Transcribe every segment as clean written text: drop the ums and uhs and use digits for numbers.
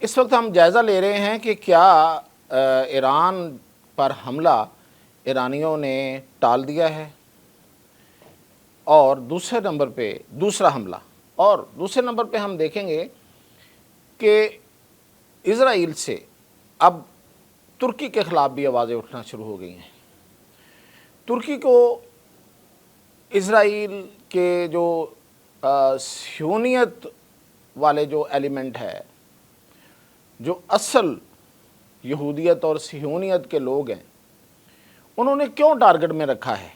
اس وقت ہم جائزہ لے رہے ہیں کہ کیا ایران پر حملہ ایرانیوں نے ٹال دیا ہے، اور دوسرے نمبر پہ دوسرا حملہ، اور دوسرے نمبر پہ ہم دیکھیں گے کہ اسرائیل سے اب ترکی کے خلاف بھی آوازیں اٹھنا شروع ہو گئی ہیں۔ ترکی کو اسرائیل کے جو صہیونیت والے جو ایلیمنٹ ہے، جو اصل یہودیت اور صہیونیت کے لوگ ہیں، انہوں نے کیوں ٹارگٹ میں رکھا ہے،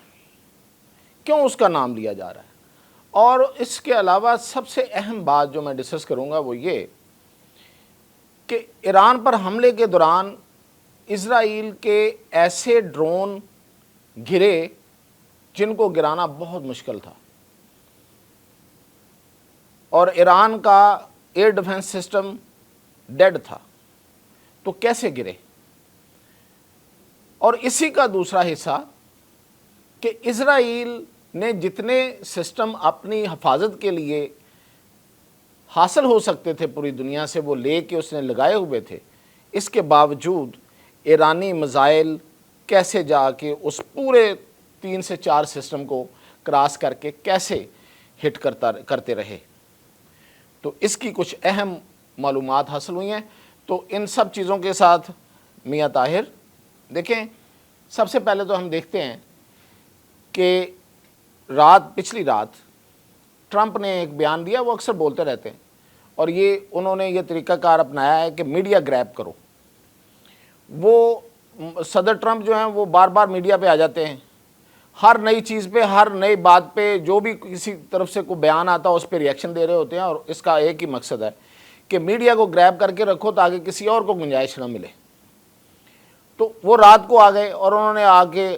کیوں اس کا نام لیا جا رہا ہے؟ اور اس کے علاوہ سب سے اہم بات جو میں ڈسکس کروں گا وہ یہ کہ ایران پر حملے کے دوران اسرائیل کے ایسے ڈرون گرے جن کو گرانا بہت مشکل تھا، اور ایران کا ایئر ڈیفنس سسٹم ڈیڈ تھا، تو کیسے گرے؟ اور اسی کا دوسرا حصہ کہ اسرائیل نے جتنے سسٹم اپنی حفاظت کے لیے حاصل ہو سکتے تھے پوری دنیا سے وہ لے کے اس نے لگائے ہوئے تھے، اس کے باوجود ایرانی میزائل کیسے جا کے اس پورے 3 سے 4 سسٹم کو کراس کر کے کیسے ہٹ کرتے رہے؟ تو اس کی کچھ اہم معلومات حاصل ہوئی ہیں۔ تو ان سب چیزوں کے ساتھ میاں طاہر دیکھیں، سب سے پہلے تو ہم دیکھتے ہیں کہ پچھلی رات ٹرمپ نے ایک بیان دیا، وہ اکثر بولتے رہتے ہیں، اور انہوں نے یہ طریقہ کار اپنایا ہے کہ میڈیا گریب کرو۔ وہ صدر ٹرمپ جو ہیں وہ بار بار میڈیا پہ آ جاتے ہیں، ہر نئی چیز پہ، ہر نئی بات پہ، جو بھی کسی طرف سے کوئی بیان آتا ہے اس پہ ریئیکشن دے رہے ہوتے ہیں، اور اس کا ایک ہی مقصد ہے کہ میڈیا کو گریب کر کے رکھو تاکہ کسی اور کو گنجائش نہ ملے۔ تو وہ رات کو آ گئے اور انہوں نے آ کے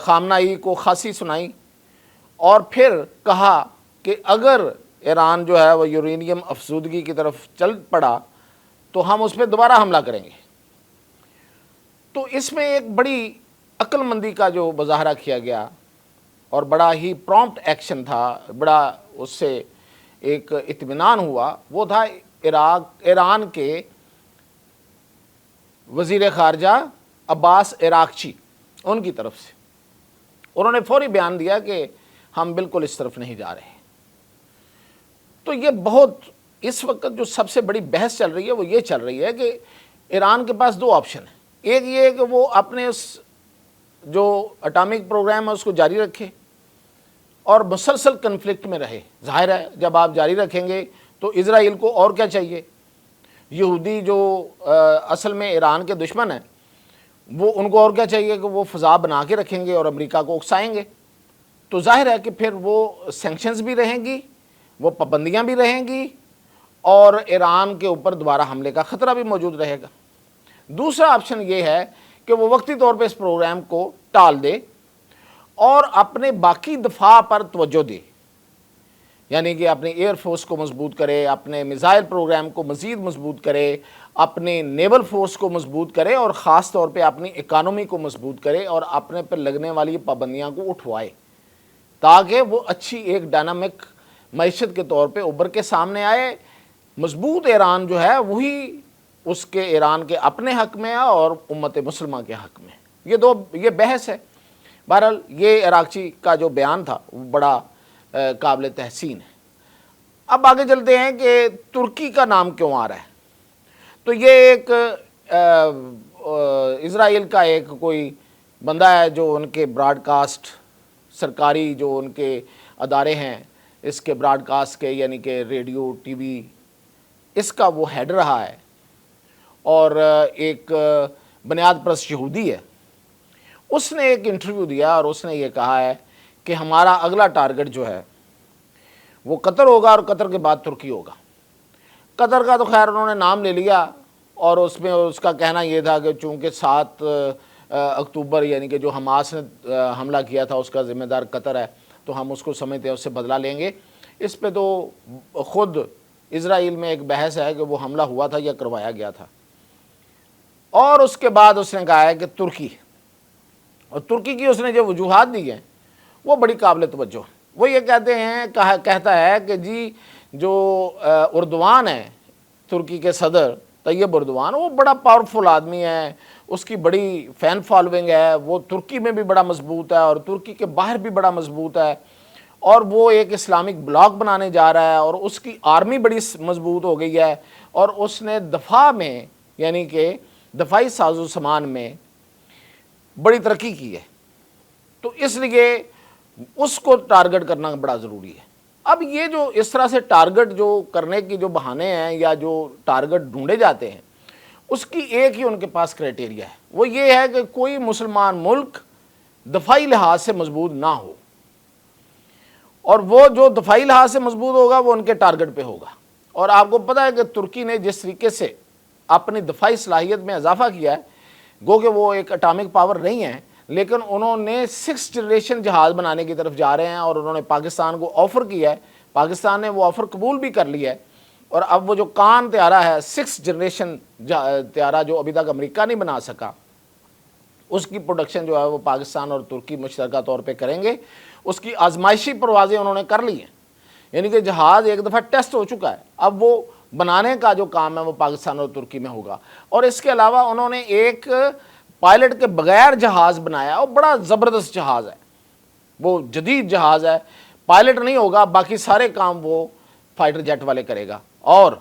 خامنہ ای کو خاصی سنائی، اور پھر کہا کہ اگر ایران جو ہے وہ یورینیم افزودگی کی طرف چل پڑا تو ہم اس پہ دوبارہ حملہ کریں گے۔ تو اس میں ایک بڑی عقل مندی کا جو مظاہرہ کیا گیا اور بڑا ہی پرومپٹ ایکشن تھا، بڑا اس سے ایک اطمینان ہوا، وہ تھا ایران کے وزیر خارجہ عباس عراقچی، ان کی طرف سے انہوں نے فوری بیان دیا کہ ہم بالکل اس طرف نہیں جا رہے۔ تو یہ بہت اس وقت جو سب سے بڑی بحث چل رہی ہے وہ یہ چل رہی ہے کہ ایران کے پاس 2 آپشن ہیں۔ ایک یہ ہے کہ وہ اپنے اس جو اٹامک پروگرام ہے اس کو جاری رکھے اور مسلسل کنفلکٹ میں رہے۔ ظاہر ہے جب آپ جاری رکھیں گے تو اسرائیل کو اور کیا چاہیے؟ یہودی جو اصل میں ایران کے دشمن ہیں، وہ ان کو اور کیا چاہیے کہ وہ فضا بنا کے رکھیں گے اور امریکہ کو اکسائیں گے۔ تو ظاہر ہے کہ پھر وہ سینکشنز بھی رہیں گی، وہ پابندیاں بھی رہیں گی، اور ایران کے اوپر دوبارہ حملے کا خطرہ بھی موجود رہے گا۔ دوسرا آپشن یہ ہے کہ وہ وقتی طور پہ اس پروگرام کو ٹال دے اور اپنے باقی دفاع پر توجہ دے، یعنی کہ اپنی ایئر فورس کو مضبوط کرے، اپنے میزائل پروگرام کو مزید مضبوط کرے، اپنے نیول فورس کو مضبوط کرے، اور خاص طور پہ اپنی اکانومی کو مضبوط کرے اور اپنے پر لگنے والی پابندیاں کو اٹھوائے، تاکہ وہ اچھی ایک ڈائنامک معیشت کے طور پہ ابھر کے سامنے آئے۔ مضبوط ایران جو ہے وہی اس کے ایران کے اپنے حق میں ہے اور امت مسلمہ کے حق میں۔ یہ بحث ہے۔ بہرحال یہ عراقچی کا جو بیان تھا وہ بڑا قابل تحسین ہے۔ اب آگے چلتے ہیں کہ ترکی کا نام کیوں آ رہا ہے؟ تو یہ ایک اسرائیل کا ایک کوئی بندہ ہے جو ان کے براڈ کاسٹ سرکاری جو ان کے ادارے ہیں اس کے براڈ کاسٹ کے، یعنی کہ ریڈیو ٹی وی، اس کا وہ ہیڈ رہا ہے اور ایک بنیاد پرست یہودی ہے۔ اس نے ایک انٹرویو دیا اور اس نے یہ کہا ہے کہ ہمارا اگلا ٹارگٹ جو ہے وہ قطر ہوگا، اور قطر کے بعد ترکی ہوگا۔ قطر کا تو خیر انہوں نے نام لے لیا، اور اس میں اس کا کہنا یہ تھا کہ چونکہ 7 اکتوبر یعنی کہ جو حماس نے حملہ کیا تھا اس کا ذمہ دار قطر ہے، تو ہم اس کو سمجھتے ہیں اس سے بدلہ لیں گے۔ اس پہ تو خود اسرائیل میں ایک بحث ہے کہ وہ حملہ ہوا تھا یا کروایا گیا تھا۔ اور اس کے بعد اس نے کہا ہے کہ ترکی، اور ترکی کی اس نے جو وجوہات دی ہیں وہ بڑی قابل توجہ۔ وہ یہ کہتا ہے کہ جی جو اردوان ہے ترکی کے صدر، طیب اردوان وہ بڑا پاورفل آدمی ہے، اس کی بڑی فین فالوئنگ ہے، وہ ترکی میں بھی بڑا مضبوط ہے اور ترکی کے باہر بھی بڑا مضبوط ہے، اور وہ ایک اسلامک بلاک بنانے جا رہا ہے، اور اس کی آرمی بڑی مضبوط ہو گئی ہے، اور اس نے دفاع میں یعنی کہ دفاعی ساز و سامان میں بڑی ترقی کی ہے، تو اس لیے اس کو ٹارگٹ کرنا بڑا ضروری ہے۔ اب یہ جو اس طرح سے ٹارگٹ جو کرنے کی جو بہانے ہیں یا جو ٹارگٹ ڈھونڈے جاتے ہیں، اس کی ایک ہی ان کے پاس کرائٹیریا ہے، وہ یہ ہے کہ کوئی مسلمان ملک دفاعی لحاظ سے مضبوط نہ ہو، اور وہ جو دفاعی لحاظ سے مضبوط ہوگا وہ ان کے ٹارگٹ پہ ہوگا۔ اور آپ کو پتہ ہے کہ ترکی نے جس طریقے سے اپنی دفاعی صلاحیت میں اضافہ کیا ہے، گو کہ وہ ایک اٹامک پاور نہیں ہے، لیکن انہوں نے 6 جنریشن جہاز بنانے کی طرف جا رہے ہیں، اور انہوں نے پاکستان کو آفر کیا ہے، پاکستان نے وہ آفر قبول بھی کر لیا ہے، اور اب وہ جو کان طیارہ ہے 6 جنریشن طیارہ جو ابھی تک امریکہ نہیں بنا سکا، اس کی پروڈکشن جو ہے وہ پاکستان اور ترکی مشترکہ طور پہ کریں گے۔ اس کی آزمائشی پروازیں انہوں نے کر لی ہیں، یعنی کہ جہاز ایک دفعہ ٹیسٹ ہو چکا ہے، اب وہ بنانے کا جو کام ہے وہ پاکستان اور ترکی میں ہوگا۔ اور اس کے علاوہ انہوں نے ایک پائلٹ کے بغیر جہاز بنایا، اور بڑا زبردست جہاز ہے، وہ جدید جہاز ہے، پائلٹ نہیں ہوگا، باقی سارے کام وہ فائٹر جیٹ والے کرے گا، اور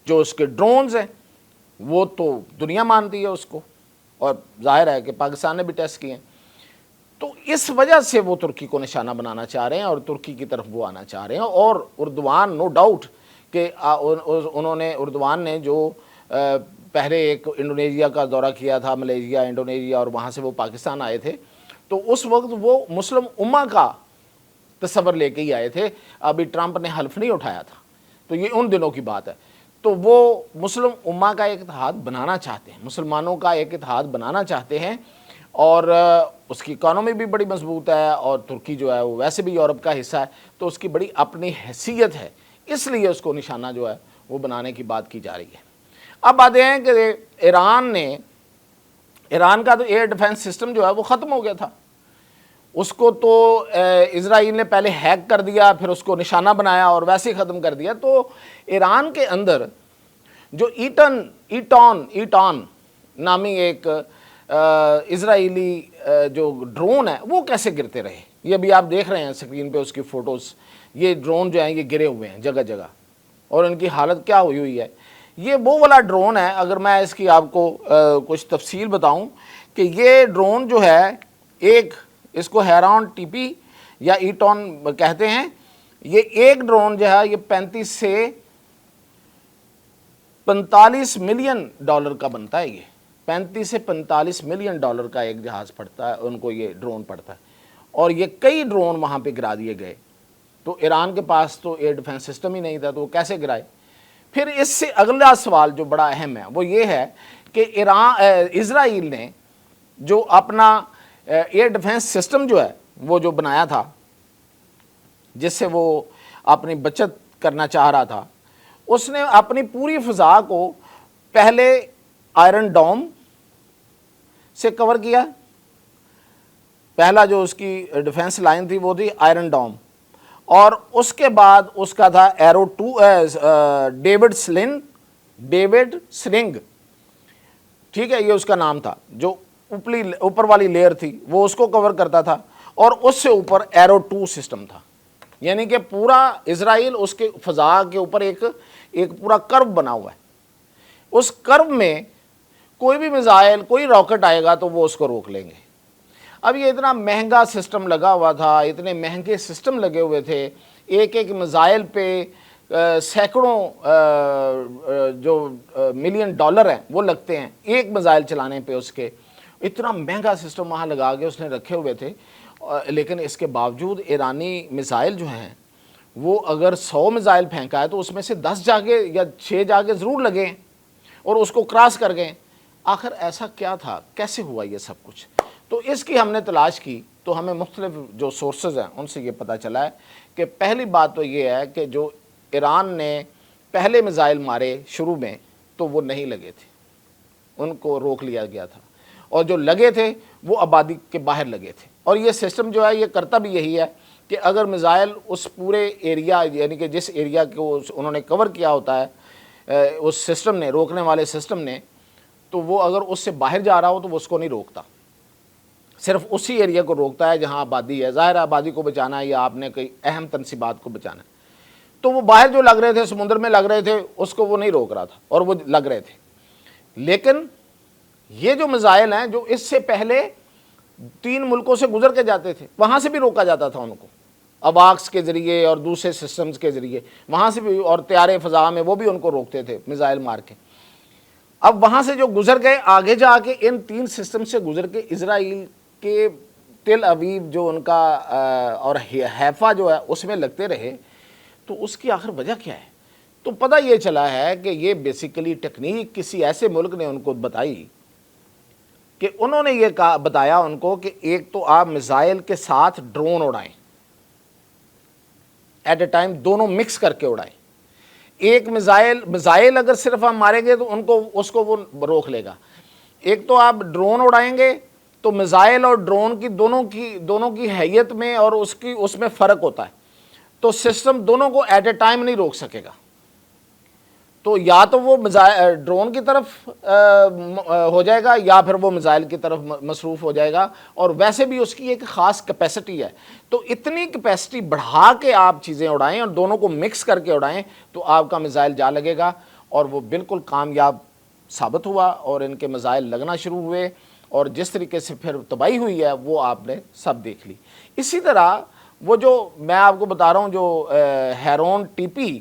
جو اس کے ڈرونز ہیں وہ تو دنیا مانتی ہے اس کو، اور ظاہر ہے کہ پاکستان نے بھی ٹیسٹ کیے ہیں۔ تو اس وجہ سے وہ ترکی کو نشانہ بنانا چاہ رہے ہیں اور ترکی کی طرف وہ آنا چاہ رہے ہیں۔ اور اردوان نو ڈاؤٹ کہ اردوان نے جو پہلے ایک انڈونیشیا کا دورہ کیا تھا، ملیشیا، انڈونیشیا، اور وہاں سے وہ پاکستان آئے تھے، تو اس وقت وہ مسلم امہ کا تصور لے کے ہی آئے تھے، ابھی ٹرمپ نے حلف نہیں اٹھایا تھا، تو یہ ان دنوں کی بات ہے۔ تو وہ مسلم امہ کا ایک اتحاد بنانا چاہتے ہیں، مسلمانوں کا ایک اتحاد بنانا چاہتے ہیں، اور اس کی اکانومی بھی بڑی مضبوط ہے، اور ترکی جو ہے وہ ویسے بھی یورپ کا حصہ ہے، تو اس کی بڑی اپنی حیثیت ہے، اس لیے اس کو نشانہ جو ہے وہ بنانے کی بات کی جا رہی ہے۔ اب آتے ہیں کہ ایران کا تو ایئر ڈیفنس سسٹم جو ہے وہ ختم ہو گیا تھا، اس کو تو اسرائیل نے پہلے ہیک کر دیا، پھر اس کو نشانہ بنایا اور ویسے ہی ختم کر دیا۔ تو ایران کے اندر جو ایٹان نامی ایک اسرائیلی جو ڈرون ہے وہ کیسے گرتے رہے، یہ ابھی آپ دیکھ رہے ہیں سکرین پہ اس کی فوٹوز، یہ ڈرون جو ہیں یہ گرے ہوئے ہیں جگہ جگہ، اور ان کی حالت کیا ہوئی ہے۔ یہ وہ والا ڈرون ہے، اگر میں اس کی آپ کو کچھ تفصیل بتاؤں کہ یہ ڈرون جو ہے ایک، اس کو ہیرون ٹی پی یا ایٹون کہتے ہیں، یہ ایک ڈرون جو ہے یہ 35 سے 45 ملین ڈالر کا بنتا ہے، یہ 35 سے 45 ملین ڈالر کا ایک جہاز پڑتا ہے ان کو، یہ ڈرون پڑتا ہے، اور یہ کئی ڈرون وہاں پہ گرا دیے گئے۔ تو ایران کے پاس تو ایئر ڈیفنس سسٹم ہی نہیں تھا، تو وہ کیسے گرائے۔ پھر اس سے اگلا سوال جو بڑا اہم ہے وہ یہ ہے کہ اسرائیل نے جو اپنا ایئر ڈیفنس سسٹم جو ہے وہ جو بنایا تھا، جس سے وہ اپنی بچت کرنا چاہ رہا تھا، اس نے اپنی پوری فضا کو پہلے آئرن ڈوم سے کور کیا، پہلا جو اس کی ڈیفنس لائن تھی وہ تھی آئرن ڈوم، اور اس کے بعد اس کا تھا ایرو 2 ڈیوڈ سلنگ، ٹھیک ہے، یہ اس کا نام تھا، جو اوپر والی لیئر تھی وہ اس کو کور کرتا تھا، اور اس سے اوپر ایرو 2 سسٹم تھا، یعنی کہ پورا اسرائیل اس کے فضا کے اوپر ایک پورا کرو بنا ہوا ہے، اس کرو میں کوئی بھی میزائل، کوئی راکٹ آئے گا تو وہ اس کو روک لیں گے۔ اب یہ اتنا مہنگا سسٹم لگا ہوا تھا، اتنے مہنگے سسٹم لگے ہوئے تھے، ایک میزائل پہ سینکڑوں جو ملین ڈالر ہیں وہ لگتے ہیں ایک میزائل چلانے پہ، اس کے اتنا مہنگا سسٹم وہاں لگا کے اس نے رکھے ہوئے تھے، لیکن اس کے باوجود ایرانی میزائل جو ہیں وہ اگر 100 میزائل پھینکا ہے تو اس میں سے 10 جا کے یا 6 جا کے ضرور لگے ہیں اور اس کو کراس کر گئے۔ آخر ایسا کیا تھا، کیسے ہوا یہ سب کچھ؟ تو اس کی ہم نے تلاش کی، تو ہمیں مختلف جو سورسز ہیں ان سے یہ پتہ چلا ہے کہ پہلی بات تو یہ ہے کہ جو ایران نے پہلے میزائل مارے شروع میں تو وہ نہیں لگے تھے، ان کو روک لیا گیا تھا، اور جو لگے تھے وہ آبادی کے باہر لگے تھے۔ اور یہ سسٹم جو ہے یہ کرتا بھی یہی ہے کہ اگر میزائل اس پورے ایریا، یعنی کہ جس ایریا کو انہوں نے کور کیا ہوتا ہے، اس سسٹم نے، روکنے والے سسٹم نے، تو وہ اگر اس سے باہر جا رہا ہو تو وہ اس کو نہیں روکتا، صرف اسی ایریا کو روکتا ہے جہاں آبادی ہے. ظاہر آبادی کو بچانا ہے یا آپ نے کوئی اہم تنصیبات کو بچانا ہے. تو وہ باہر جو لگ رہے تھے، سمندر میں لگ رہے تھے، اس کو وہ نہیں روک رہا تھا اور وہ لگ رہے تھے. لیکن یہ جو میزائل ہیں جو اس سے پہلے 3 ملکوں سے گزر کے جاتے تھے، وہاں سے بھی روکا جاتا تھا ان کو، اباکس کے ذریعے اور دوسرے سسٹمز کے ذریعے، وہاں سے بھی، اور طیارے فضا میں وہ بھی ان کو روکتے تھے میزائل مار کے. اب وہاں سے جو گزر گئے، آگے جا کے ان 3 سسٹم سے گزر کے اسرائیل کے تل اویو جو ان کا اور حیفا جو ہے اس میں لگتے رہے. تو اس کی آخر وجہ کیا ہے؟ تو پتہ یہ چلا ہے کہ یہ بیسیکلی ٹیکنیک کسی ایسے ملک نے ان کو بتائی کہ انہوں نے یہ بتایا ان کو کہ ایک تو آپ میزائل کے ساتھ ڈرون اڑائیں، ایٹ اے ٹائم دونوں مکس کر کے اڑائیں. ایک میزائل اگر صرف ہم ماریں گے تو اس کو وہ روک لے گا. ایک تو آپ ڈرون اڑائیں گے تو میزائل اور ڈرون کی دونوں کی حیت میں اور اس میں فرق ہوتا ہے، تو سسٹم دونوں کو ایٹ اے ٹائم نہیں روک سکے گا. تو یا تو وہ ڈرون کی طرف ہو جائے گا یا پھر وہ میزائل کی طرف مصروف ہو جائے گا. اور ویسے بھی اس کی ایک خاص کیپیسٹی ہے، تو اتنی کیپیسٹی بڑھا کے آپ چیزیں اڑائیں اور دونوں کو مکس کر کے اڑائیں تو آپ کا میزائل جا لگے گا. اور وہ بالکل کامیاب ثابت ہوا اور ان کے میزائل لگنا شروع ہوئے، اور جس طریقے سے پھر تباہی ہوئی ہے وہ آپ نے سب دیکھ لی. اسی طرح وہ جو میں آپ کو بتا رہا ہوں جو ہیرون TP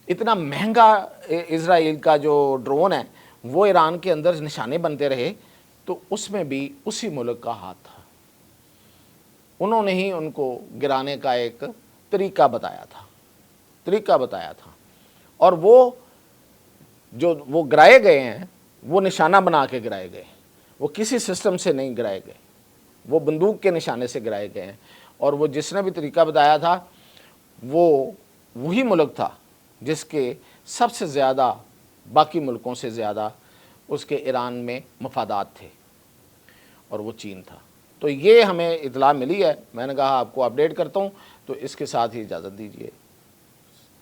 اتنا مہنگا اسرائیل کا جو ڈرون ہے وہ ایران کے اندر نشانے بنتے رہے، تو اس میں بھی اسی ملک کا ہاتھ تھا. انہوں نے ہی ان کو گرانے کا ایک طریقہ بتایا تھا. اور وہ گرائے گئے ہیں، وہ نشانہ بنا کے گرائے گئے، وہ کسی سسٹم سے نہیں گرائے گئے، وہ بندوق کے نشانے سے گرائے گئے ہیں. اور وہ جس نے بھی طریقہ بتایا تھا وہ وہی ملک تھا جس کے سب سے زیادہ، باقی ملکوں سے زیادہ اس کے ایران میں مفادات تھے، اور وہ چین تھا. تو یہ ہمیں اطلاع ملی ہے، میں نے کہا آپ کو اپڈیٹ کرتا ہوں. تو اس کے ساتھ ہی اجازت دیجیے.